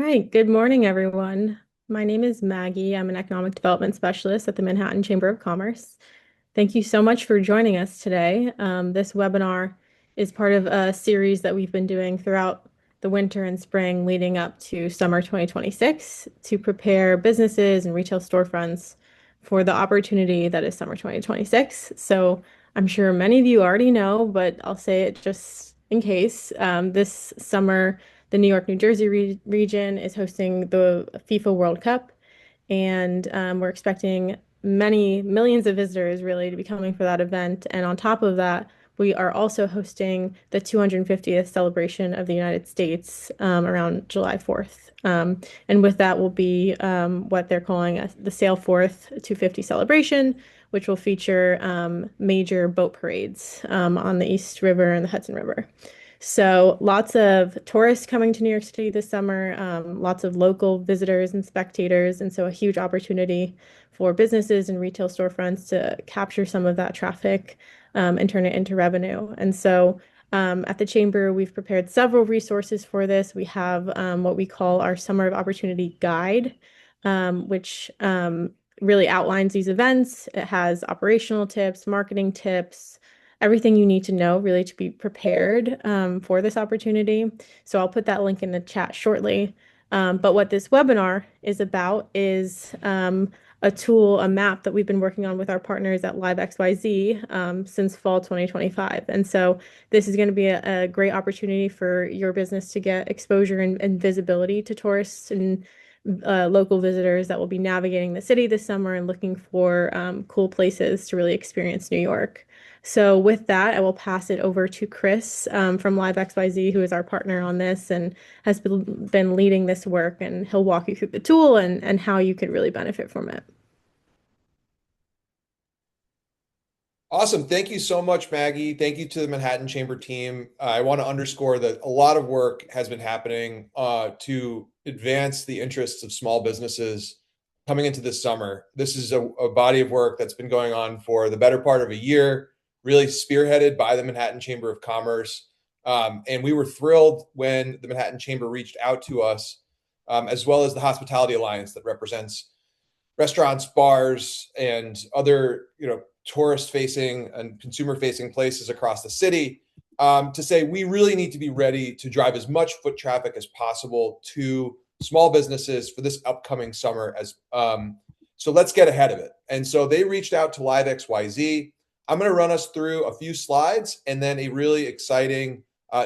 Hi, good morning, everyone. My name is Maggie. I'm an economic development specialist at the Manhattan Chamber of Commerce. Thank you so much for joining us today. This webinar is part of a series that we've been doing throughout the winter and spring leading up to summer 2026 to prepare businesses and retail storefronts for the opportunity that is summer 2026. So I'm sure many of you already know, but I'll say it just in case. This summer, the New York, New Jersey region is hosting the FIFA World Cup, and we're expecting many millions of visitors really to be coming for that event. And on top of that, we are also hosting the 250th celebration of the United States around July 4th. And with that will be what they're calling the Sail Forth 250 celebration, which will feature major boat parades on the East River and the Hudson River. So lots of tourists coming to New York City this summer, lots of local visitors and spectators, and so a huge opportunity for businesses and retail storefronts to capture some of that traffic and turn it into revenue. And so at the Chamber, we've prepared several resources for this. We have what we call our Summer of Opportunity Guide, which really outlines these events. It has operational tips, marketing tips, everything you need to know really to be prepared for this opportunity. So I'll put that link in the chat shortly. But what this webinar is about is a tool, a map that we've been working on with our partners at Live XYZ since fall 2025. And so this is going to be a great opportunity for your business to get exposure and visibility to tourists and local visitors that will be navigating the city this summer and looking for cool places to really experience New York. So with that, I will pass it over to Chris from Live XYZ, who is our partner on this and has been leading this work, and he'll walk you through the tool and how you could really benefit from it. Awesome. Thank you so much, Maggie. Thank you to the Manhattan Chamber team. I want to underscore that a lot of work has been happening to advance the interests of small businesses coming into this summer. This is a body of work that's been going on for the better part of a year, really spearheaded by the Manhattan Chamber of Commerce. And we were thrilled when the Manhattan Chamber reached out to us, as well as the Hospitality Alliance that represents restaurants, bars, and other, tourist facing and consumer facing places across the city, to say we really need to be ready to drive as much foot traffic as possible to small businesses for this upcoming summer. So let's get ahead of it. And so they reached out to Live XYZ. I'm going to run us through a few slides and then a really exciting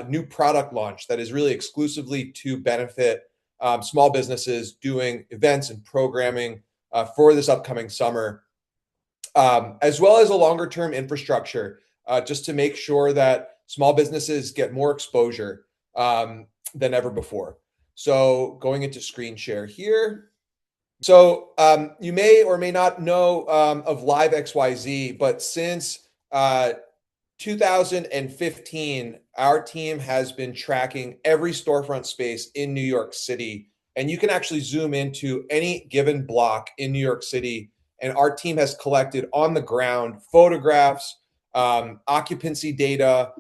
new product launch that is really exclusively to benefit small businesses doing events and programming for this upcoming summer, as well as a longer term infrastructure, just to make sure that small businesses get more exposure than ever before. So going into screen share here. So you may or may not know of Live XYZ, but since 2015, our team has been tracking every storefront space in New York City. And you can actually zoom into any given block in New York City. And our team has collected on the ground photographs, occupancy data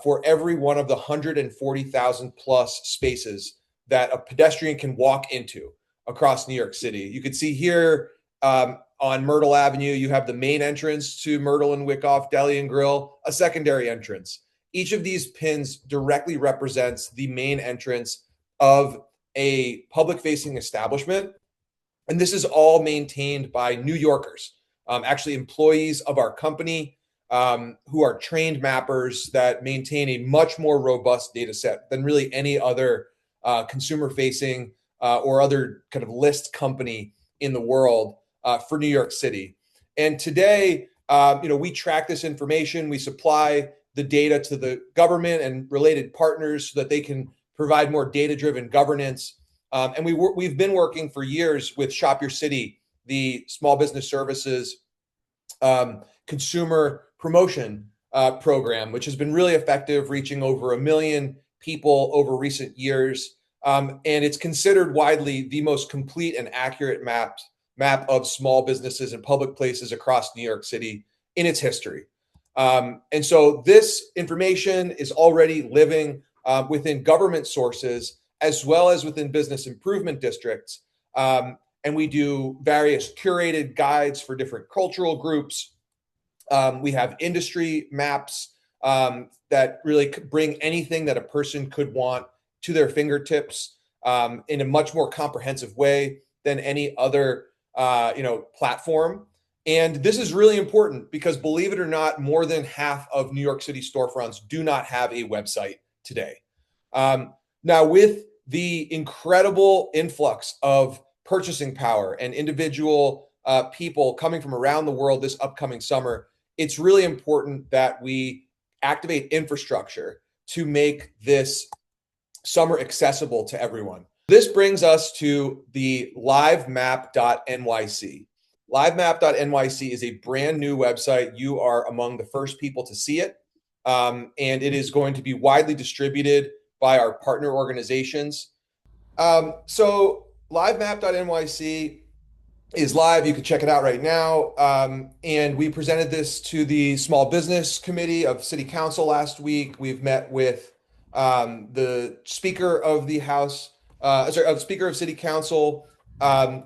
for every one of the 140,000 plus spaces that a pedestrian can walk into across New York City. You can see here on Myrtle Avenue, you have the main entrance to Myrtle and Wyckoff Deli and Grill, a secondary entrance. Each of these pins directly represents the main entrance of a public-facing establishment. And this is all maintained by New Yorkers, actually employees of our company, who are trained mappers that maintain a much more robust data set than really any other consumer-facing or other kind of list company in the world for New York City. And today, we track this information. We supply the data to the government and related partners so that they can provide more data-driven governance. And we've been working for years with Shop Your City, the small business services consumer promotion program, which has been really effective, reaching over 1 million people over recent years. And it's considered widely the most complete and accurate map of small businesses and public places across New York City in its history. And so this information is already living within government sources as well as within business improvement districts. And we do various curated guides for different cultural groups. We have industry maps that really bring anything that a person could want to their fingertips in a much more comprehensive way than any other platform. And this is really important because, believe it or not, more than half of New York City storefronts do not have a website today. Now, with the incredible influx of purchasing power and individual people coming from around the world this upcoming summer, it's really important that we activate infrastructure to make this summer accessible to everyone. This brings us to the livemap.nyc. Livemap.nyc is a brand new website. You are among the first people to see it. And it is going to be widely distributed by our partner organizations. So livemap.nyc is live. You can check it out right now. And we presented this to the Small Business Committee of City Council last week. We've met with the Speaker of the House, Speaker of City Council.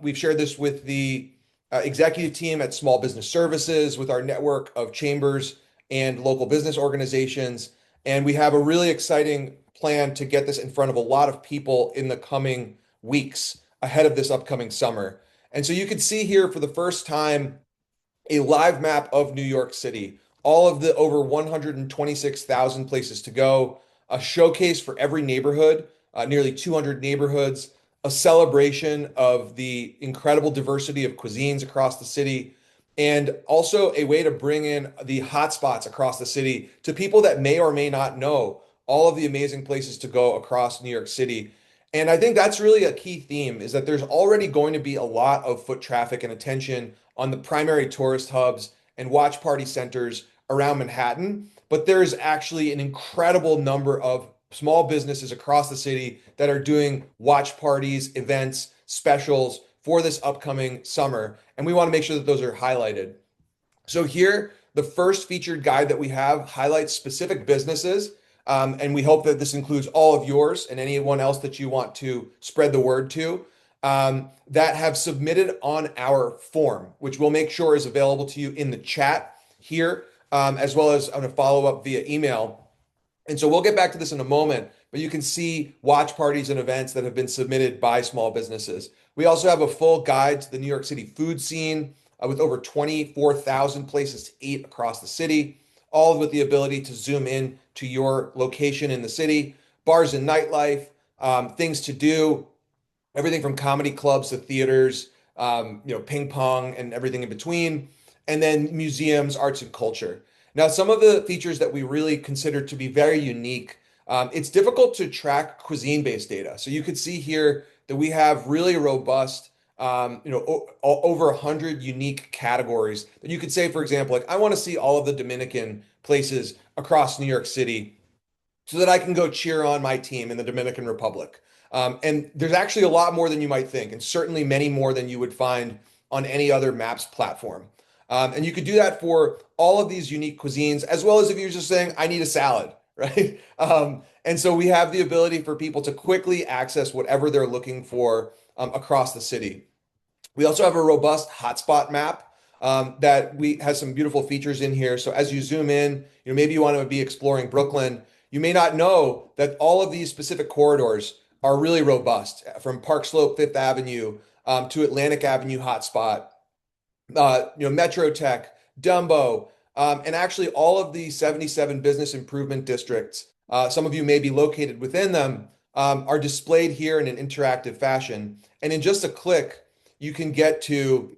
We've shared this with the executive team at Small Business Services, with our network of chambers and local business organizations. And we have a really exciting plan to get this in front of a lot of people in the coming weeks ahead of this upcoming summer. And so you can see here for the first time a live map of New York City, all of the over 126,000 places to go, a showcase for every neighborhood, nearly 200 neighborhoods, a celebration of the incredible diversity of cuisines across the city, and also a way to bring in the hotspots across the city to people that may or may not know all of the amazing places to go across New York City. And I think that's really a key theme, is that there's already going to be a lot of foot traffic and attention on the primary tourist hubs and watch party centers around Manhattan. But there's actually an incredible number of small businesses across the city that are doing watch parties, events, specials for this upcoming summer. And we want to make sure that those are highlighted. So here, the first featured guide that we have highlights specific businesses. And we hope that this includes all of yours and anyone else that you want to spread the word to, that have submitted on our form, which we'll make sure is available to you in the chat here, as well as on a follow-up via email. And so we'll get back to this in a moment, but you can see watch parties and events that have been submitted by small businesses. We also have a full guide to the New York City food scene with over 24,000 places to eat across the city, all with the ability to zoom in to your location in the city, bars and nightlife, things to do, everything from comedy clubs to theaters, ping pong and everything in between, and then museums, arts and culture. Now, some of the features that we really consider to be very unique, it's difficult to track cuisine-based data. So you could see here that we have really robust, over 100 unique categories that you could say, for example, like I want to see all of the Dominican places across New York City so that I can go cheer on my team in the Dominican Republic. And there's actually a lot more than you might think, and certainly many more than you would find on any other maps platform. And you could do that for all of these unique cuisines, as well as if you're just saying, I need a salad, right? And so we have the ability for people to quickly access whatever they're looking for across the city. We also have a robust hotspot map that we has some beautiful features in here. So as you zoom in, maybe you want to be exploring Brooklyn. You may not know that all of these specific corridors are really robust, from Park Slope, Fifth Avenue to Atlantic Avenue hotspot, Metro Tech, Dumbo, and actually all of the 77 business improvement districts. Some of you may be located within them, are displayed here in an interactive fashion. And in just a click, you can get to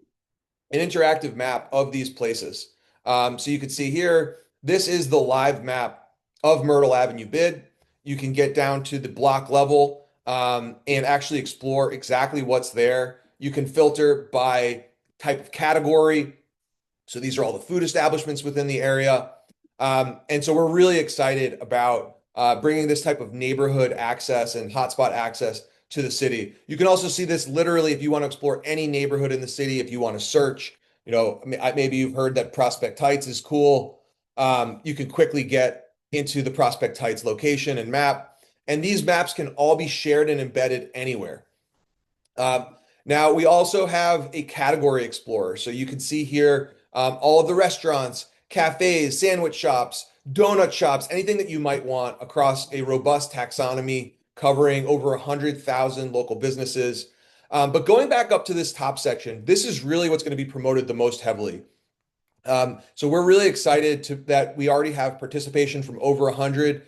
an interactive map of these places. So you can see here, this is the live map of Myrtle Avenue bid. You can get down to the block level and actually explore exactly what's there. You can filter by type of category. So these are all the food establishments within the area. And so we're really excited about bringing this type of neighborhood access and hotspot access to the city. You can also see this literally if you want to explore any neighborhood in the city, if you want to search, maybe you've heard that Prospect Heights is cool. You can quickly get into the Prospect Heights location and map. And these maps can all be shared and embedded anywhere. Um, Now, we also have a category explorer. So you can see here all of the restaurants, cafes, sandwich shops, donut shops, anything that you might want across a robust taxonomy covering over 100,000 local businesses. But going back up to this top section, this is really what's going to be promoted the most heavily. So we're really excited that we already have participation from over 100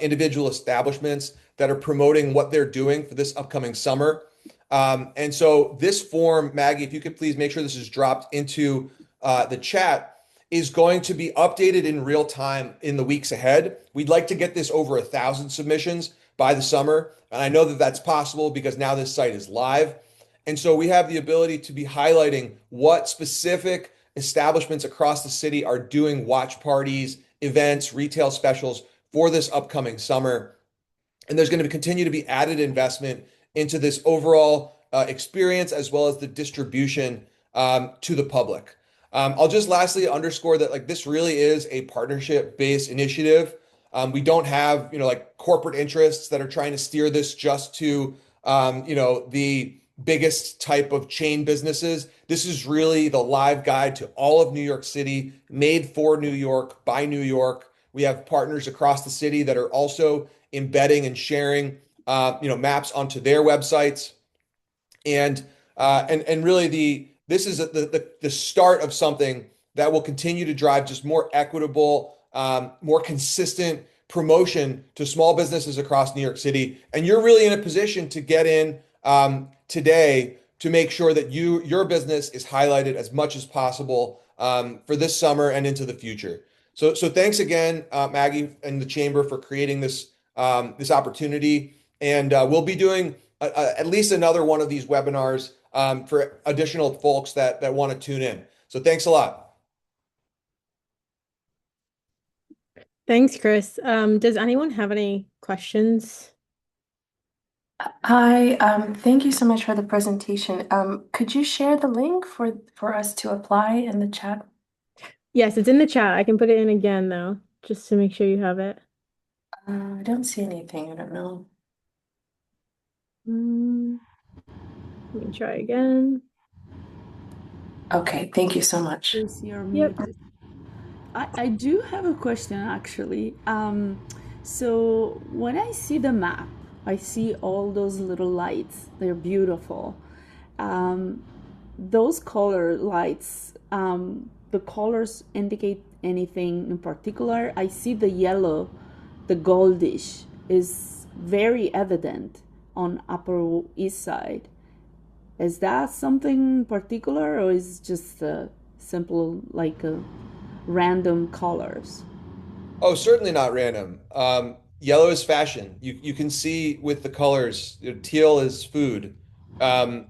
individual establishments that are promoting what they're doing for this upcoming summer. And so this form, Maggie, if you could please make sure this is dropped into the chat, is going to be updated in real time in the weeks ahead. We'd like to get this over 1,000 submissions by the summer. And I know that that's possible because now this site is live. And so we have the ability to be highlighting what specific establishments across the city are doing watch parties, events, retail specials for this upcoming summer. And there's going to continue to be added investment into this overall experience as well as the distribution to the public. I'll just lastly underscore that like this really is a partnership-based initiative. We don't have, like corporate interests that are trying to steer this just to, the biggest type of chain businesses. This is really the live guide to all of New York City, made for New York by New York. We have partners across the city that are also embedding and sharing, maps onto their websites, and really this is the start of something that will continue to drive just more equitable, more consistent promotion to small businesses across New York City. And you're really in a position to get in today to make sure that your business is highlighted as much as possible for this summer and into the future. So thanks again, Maggie and the Chamber for creating this opportunity. And we'll be doing at least another one of these webinars for additional folks that want to tune in. So thanks a lot. Thanks, Chris. Does anyone have any questions? Hi, thank you so much for the presentation. Could you share the link for us to apply in the chat? Yes, it's in the chat. I can put it in again though, just to make sure you have it. I don't see anything. I don't know. Mm, Let me try again. Okay, thank you so much. Chris, you're Yep. muted. I do have a question actually. So when I see the map, I see all those little lights. They're beautiful. Those color lights, the colors indicate anything in particular? I see the yellow, the goldish is very evident on Upper East Side. Is that something particular, or is it just a simple like a random colors? Oh, certainly not random. Yellow is fashion. You can see with the colors, teal is food. Um,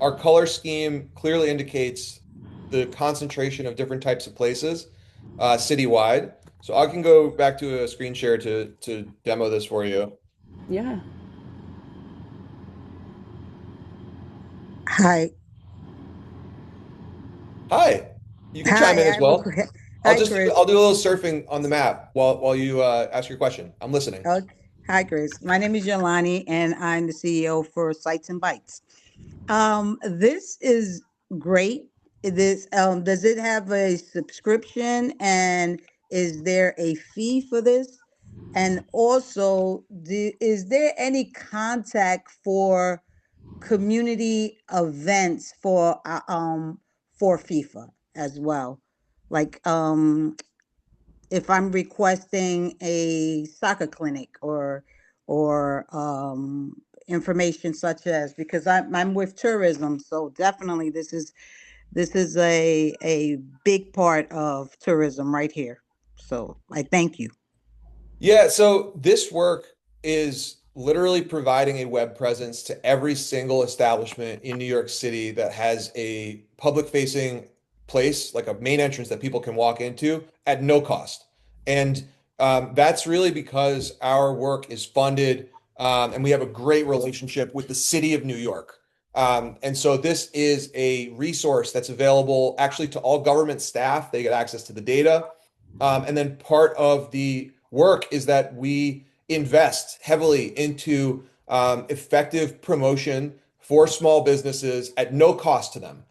our color scheme clearly indicates the concentration of different types of places citywide. So I can go back to a screen share to demo this for you. Yeah. Hi. Hi, you can chime Hi, in I as have a well. que- Hi, Chris. I'll do a little surfing on the map while you ask your question. I'm listening. Okay. Hi, Chris. My name is Yolani, and I'm the CEO for Sites and Bytes. This is great. Does it have a subscription, and is there a fee for this? And also, is there any contact for community events for FIFA as well? Like if I'm requesting a soccer clinic or information such as, because I'm with tourism, so definitely this is a big part of tourism right here. So I thank you. Yeah, so this work is literally providing a web presence to every single establishment in New York City that has a public-facing place, like a main entrance that people can walk into at no cost. And that's really because our work is funded, and we have a great relationship with the city of New York. And so this is a resource that's available actually to all government staff. They get access to the data. And then part of the work is that we invest heavily into effective promotion for small businesses at no cost to them.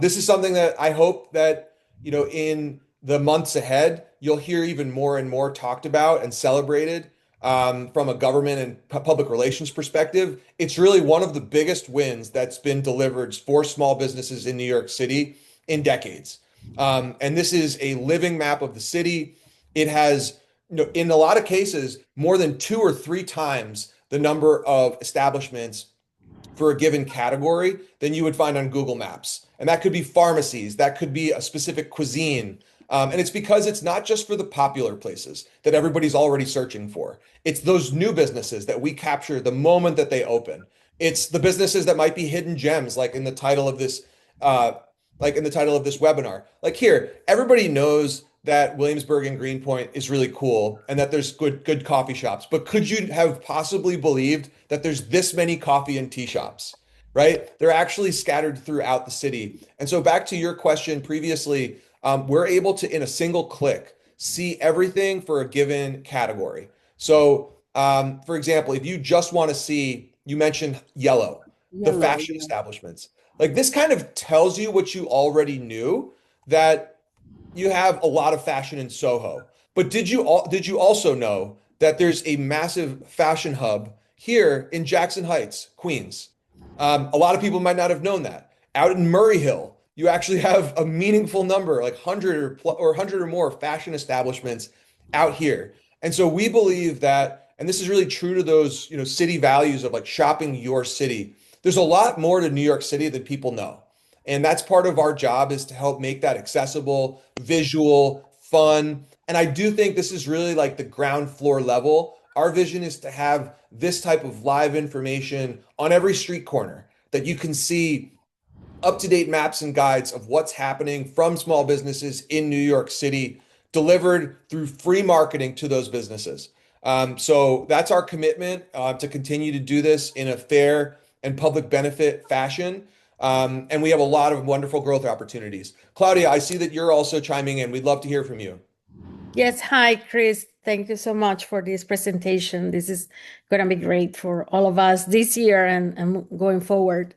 This is something that I hope that, in the months ahead, you'll hear even more and more talked about and celebrated from a government and public relations perspective. It's really one of the biggest wins that's been delivered for small businesses in New York City in decades. And this is a living map of the city. It has, in a lot of cases, more than 2 or 3 times the number of establishments for a given category than you would find on Google Maps. And that could be pharmacies, that could be a specific cuisine. And it's because it's not just for the popular places that everybody's already searching for. It's those new businesses that we capture the moment that they open. It's the businesses that might be hidden gems, like in the title of this, webinar. Like here, everybody knows that Williamsburg and Greenpoint is really cool and that there's good coffee shops. But could you have possibly believed that there's this many coffee and tea shops, right? They're actually scattered throughout the city. And so back to your question previously, we're able to, in a single click, see everything for a given category. So, for example, if you just want to see, you mentioned yellow, the Yellow, fashion establishments. Like this kind of tells you what you already knew, that you have a lot of fashion in Soho. But did you also know that there's a massive fashion hub here in Jackson Heights, Queens? A lot of people might not have known that. Out in Murray Hill, you actually have a meaningful number, like 100 or more fashion establishments out here. And so we believe that, and this is really true to those, city values of like shopping your city. There's a lot more to New York City than people know. And that's part of our job, is to help make that accessible, visual, fun. And I do think this is really like the ground floor level. Our vision is to have this type of live information on every street corner, that you can see up-to-date maps and guides of what's happening from small businesses in New York City, delivered through free marketing to those businesses. So that's our commitment, to continue to do this in a fair and public benefit fashion. And we have a lot of wonderful growth opportunities. Claudia, I see that you're also chiming in. We'd love to hear from you. Yes, hi, Chris. Thank you so much for this presentation. This is going to be great for all of us this year and going forward.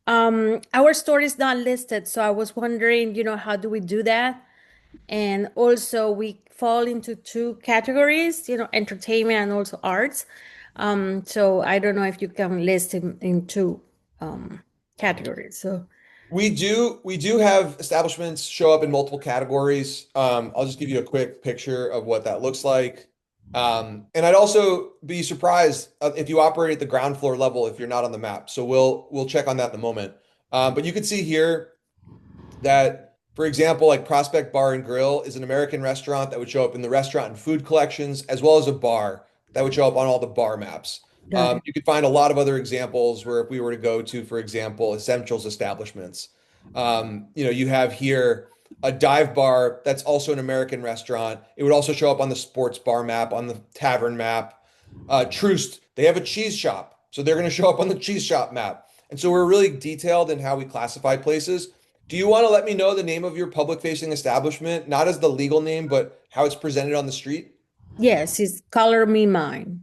Our store is not listed, so I was wondering, how do we do that? And also, we fall into two categories, entertainment and also arts. So I don't know if you can list in two categories. So We do have establishments show up in multiple categories. I'll just give you a quick picture of what that looks like. And I'd also be surprised if you operate at the ground floor level if you're not on the map. So we'll check on that in a moment. But you can see here that, for example, like Prospect Bar and Grill is an American restaurant that would show up in the restaurant and food collections, as well as a bar that would show up on all the bar maps. got it. You could find a lot of other examples where, if we were to go to, for example, essentials establishments, you have here a dive bar that's also an American restaurant. It would also show up on the sports bar map, on the tavern map. Troost, they have a cheese shop, so they're going to show up on the cheese shop map. And so we're really detailed in how we classify places. Do you want to let me know the name of your public-facing establishment, not as the legal name, but how it's presented on the street? Yes, it's Color Me Mine.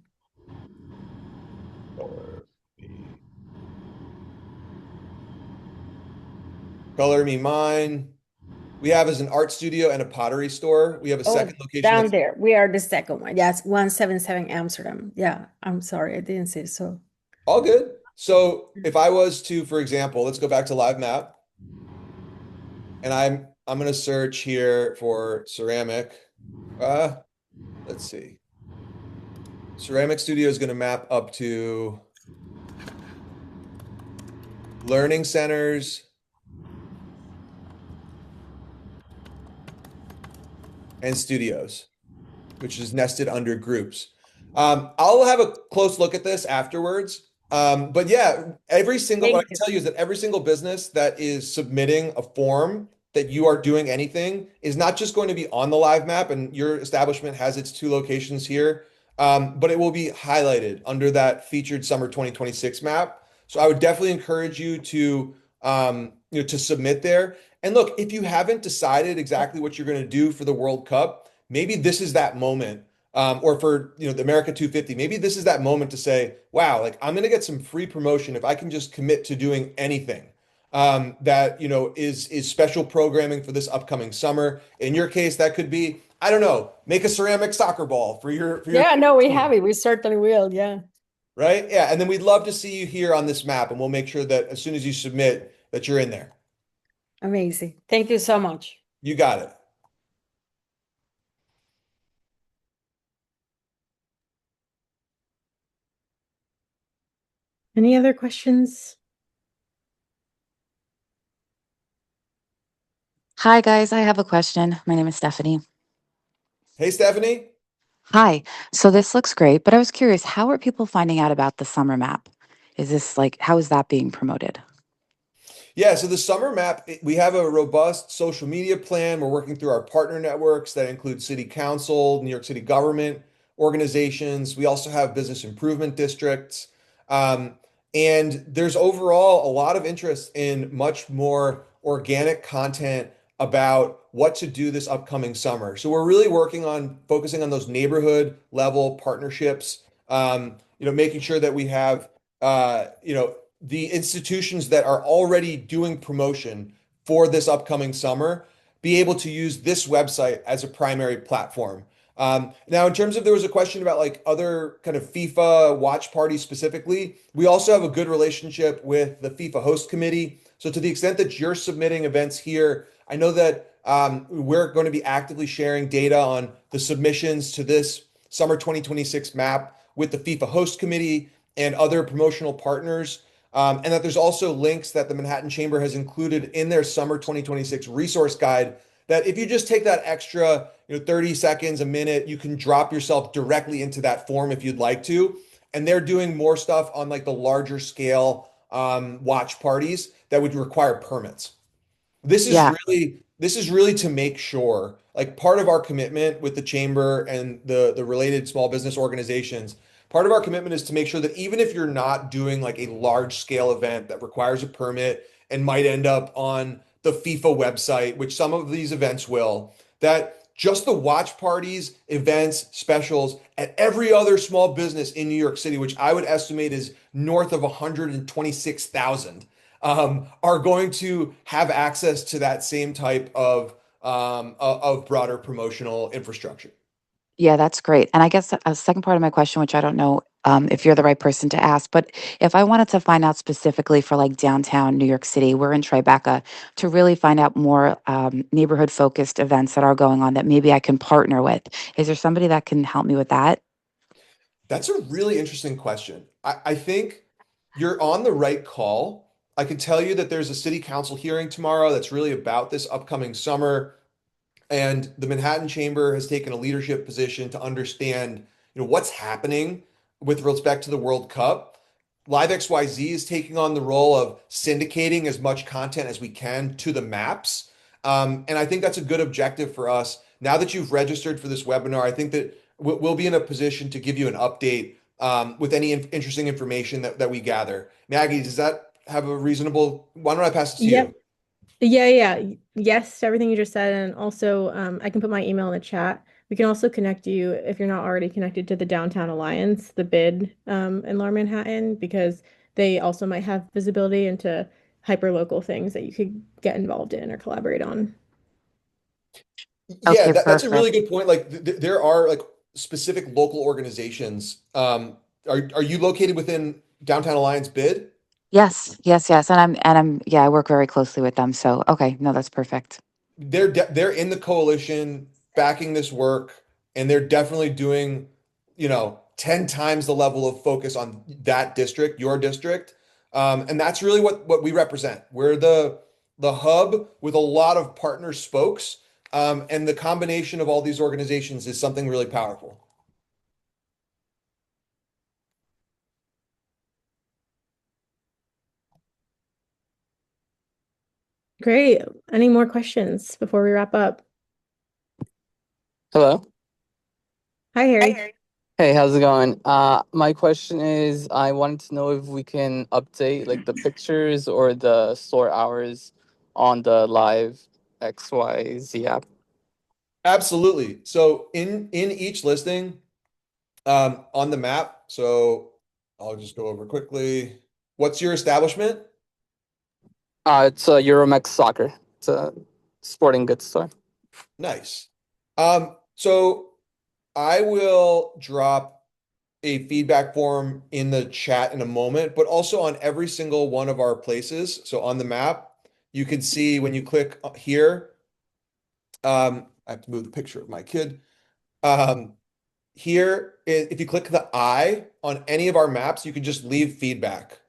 Color Me Mine. We have as an art studio and a pottery store. We have a second location Down that's there. We are the second one. Yes, 177 Amsterdam. Yeah, I'm sorry, I didn't say so. all good. So if I was to, for example, let's go back to Live Map, and I'm going to search here for ceramic. Let's see. Ceramic Studio is going to map up to learning centers and studios, which is nested under groups. I'll have a close look at this afterwards. But yeah, what I Thank can you. tell you is that every single business that is submitting a form that you are doing anything is not just going to be on the live map, and your establishment has its 2 locations here, but it will be highlighted under that featured summer 2026 map. So I would definitely encourage you to, to submit there. And look, if you haven't decided exactly what you're going to do for the World Cup, maybe this is that moment or for the America 250, maybe this is that moment to say, wow, like I'm going to get some free promotion if I can just commit to doing anything that is special programming for this upcoming summer. In your case, that could be, I don't know, make a ceramic soccer ball for your Yeah, no, we team, have it. We certainly will. Yeah. right? Yeah, and then we'd love to see you here on this map, and we'll make sure that as soon as you submit, that you're in there. Amazing. Thank you so much. You got it. Any other questions? Hi, guys. I have a question. My name is Stephanie. Hey, Stephanie. Hi. So this looks great, but I was curious, how are people finding out about the summer map? Is this like, how is that being promoted? Yeah, so the summer map, we have a robust social media plan. We're working through our partner networks that include city council, New York City government organizations. We also have business improvement districts. Um, and there's overall a lot of interest in much more organic content about what to do this upcoming summer. So we're really working on focusing on those neighborhood level partnerships, making sure that we have, the institutions that are already doing promotion for this upcoming summer be able to use this website as a primary platform. Now, in terms of there was a question about like other kind of FIFA watch parties specifically, we also have a good relationship with the FIFA host committee. So to the extent that you're submitting events here, I know that we're going to be actively sharing data on the submissions to this summer 2026 map with the FIFA host committee and other promotional partners. And that there's also links that the Manhattan Chamber has included in their summer 2026 resource guide that if you just take that extra 30 seconds, a minute, you can drop yourself directly into that form if you'd like to. And they're doing more stuff on like the larger scale watch parties that would require permits. This is Yeah. really to make sure, like part of our commitment with the chamber and the related small business organizations, part of our commitment is to make sure that even if you're not doing like a large scale event that requires a permit and might end up on the FIFA website, which some of these events will, that just the watch parties, events, specials at every other small business in New York City, which I would estimate is north of 126,000, are going to have access to that same type of broader promotional infrastructure. Yeah, that's great. And I guess a second part of my question, which I don't know if you're the right person to ask, but if I wanted to find out specifically for like downtown New York City, we're in Tribeca, to really find out more neighborhood focused events that are going on that maybe I can partner with. Is there somebody that can help me with that? That's a really interesting question. I think you're on the right call. I can tell you that there's a city council hearing tomorrow that's really about this upcoming summer. And the Manhattan Chamber has taken a leadership position to understand, what's happening with respect to the World Cup. Live XYZ is taking on the role of syndicating as much content as we can to the maps. And I think that's a good objective for us. Now that you've registered for this webinar, I think that we'll be in a position to give you an update with any interesting information that we gather. Maggie, does that have a reasonable? Why don't I pass it to Yep. you? Yeah. Yes to everything you just said. And also, I can put my email in the chat. We can also connect you if you're not already connected to the Downtown Alliance, the bid in Lower Manhattan, because they also might have visibility into hyper local things that you could get involved in or collaborate on. Yeah, Okay, that's a really perfect. good point. Like there are like specific local organizations. Are you located within Downtown Alliance bid? Yes. And I'm yeah, I work very closely with them. So okay, no, that's perfect. They're in the coalition backing this work, and they're definitely doing, 10 times the level of focus on that district, your district. And that's really what we represent. We're the hub with a lot of partner spokes. And the combination of all these organizations is something really powerful. Great. Any more questions before we wrap up? Hello. Hi, Harry. Hey, how's it going? My question is, I wanted to know if we can update like the pictures or the store hours on the live XYZ app. Absolutely. So in each listing, On the map. So I'll just go over quickly. What's your establishment? It's Euromex Soccer. It's a sporting goods store. Nice. So I will drop a feedback form in the chat in a moment, but also on every single one of our places. So on the map, you can see when you click here, I have to move the picture of my kid. Here, if you click the I on any of our maps, you can just leave feedback.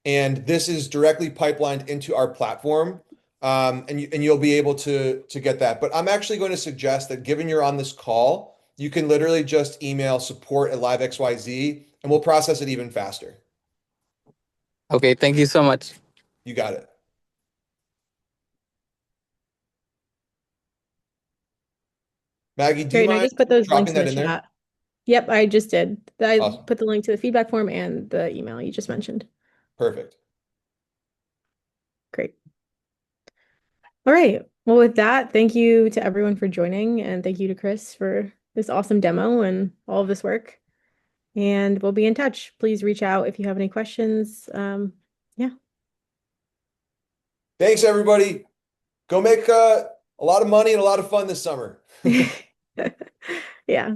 And this is directly pipelined into our platform. And you'll be able to get that. But I'm actually going to suggest that given you're on this call, you can literally just email support@livexyz and we'll process it even faster. Okay, thank you so much. You got it. Maggie, do you Great, and I mind just put those links dropping in that the in there? chat. Yep, I just did. I Awesome. put the link to the feedback form and the email you just mentioned. Perfect. Great. All right. Well, with that, thank you to everyone for joining, and thank you to Chris for this awesome demo and all of this work. And we'll be in touch. Please reach out if you have any questions. Yeah. Thanks, everybody. Go make a lot of money and a lot of fun this summer. Yeah.